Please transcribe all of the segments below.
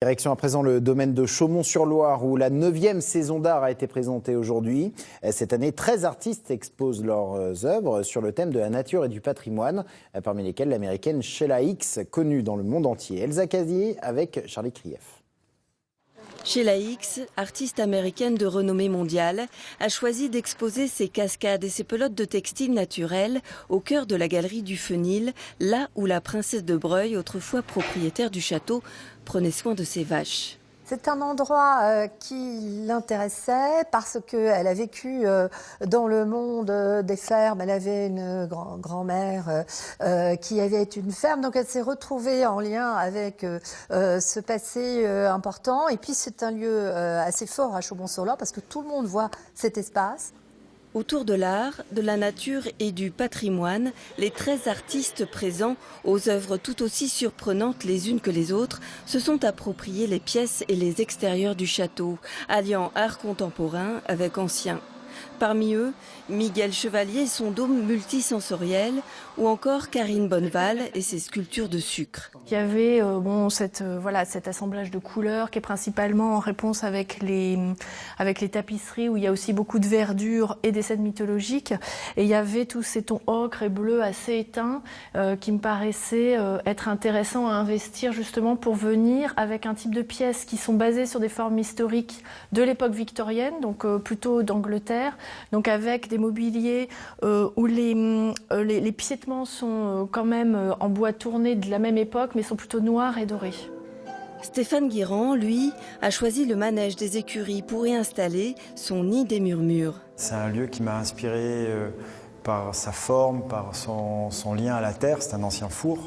Direction à présent le domaine de Chaumont-sur-Loire où la 9e saison d'art a été présentée aujourd'hui. Cette année, 13 artistes exposent leurs œuvres sur le thème de la nature et du patrimoine, parmi lesquels l'américaine Sheila Hicks, connue dans le monde entier. Elsa Casier avec Charlie Krief. Sheila Hicks, artiste américaine de renommée mondiale, a choisi d'exposer ses cascades et ses pelotes de textiles naturels au cœur de la galerie du Fenil, là où la princesse de Breuil, autrefois propriétaire du château, prenait soin de ses vaches. C'est un endroit qui l'intéressait parce qu'elle a vécu dans le monde des fermes. Elle avait une grand-mère qui avait une ferme, donc elle s'est retrouvée en lien avec ce passé important. Et puis c'est un lieu assez fort à Chaumont-sur-Loire parce que tout le monde voit cet espace. Autour de l'art, de la nature et du patrimoine, les 13 artistes présents, aux œuvres tout aussi surprenantes les unes que les autres, se sont appropriés les pièces et les extérieurs du château, alliant art contemporain avec ancien. Parmi eux, Miguel Chevalier et son dôme multisensoriel, ou encore Karine Bonneval et ses sculptures de sucre. Il y avait cet assemblage de couleurs qui est principalement en réponse avec les tapisseries où il y a aussi beaucoup de verdure et des scènes mythologiques. Et il y avait tous ces tons ocre et bleu assez éteints qui me paraissaient être intéressants à investir justement pour venir avec un type de pièces qui sont basées sur des formes historiques de l'époque victorienne, donc plutôt d'Angleterre, donc avec des mobiliers où les piétements sont quand même en bois tourné de la même époque, mais sont plutôt noirs et dorés. Stéphane Guirand, lui, a choisi le manège des écuries pour y installer son nid des murmures. C'est un lieu qui m'a inspiré par sa forme, par son lien à la terre. C'est un ancien four,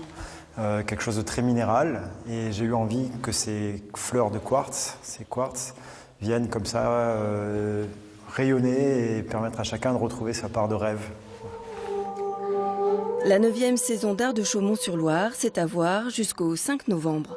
quelque chose de très minéral. Et j'ai eu envie que ces fleurs de quartz, ces quartz, viennent comme ça rayonner et permettre à chacun de retrouver sa part de rêve. La 9e saison d'art de Chaumont-sur-Loire, c'est à voir jusqu'au 5 novembre.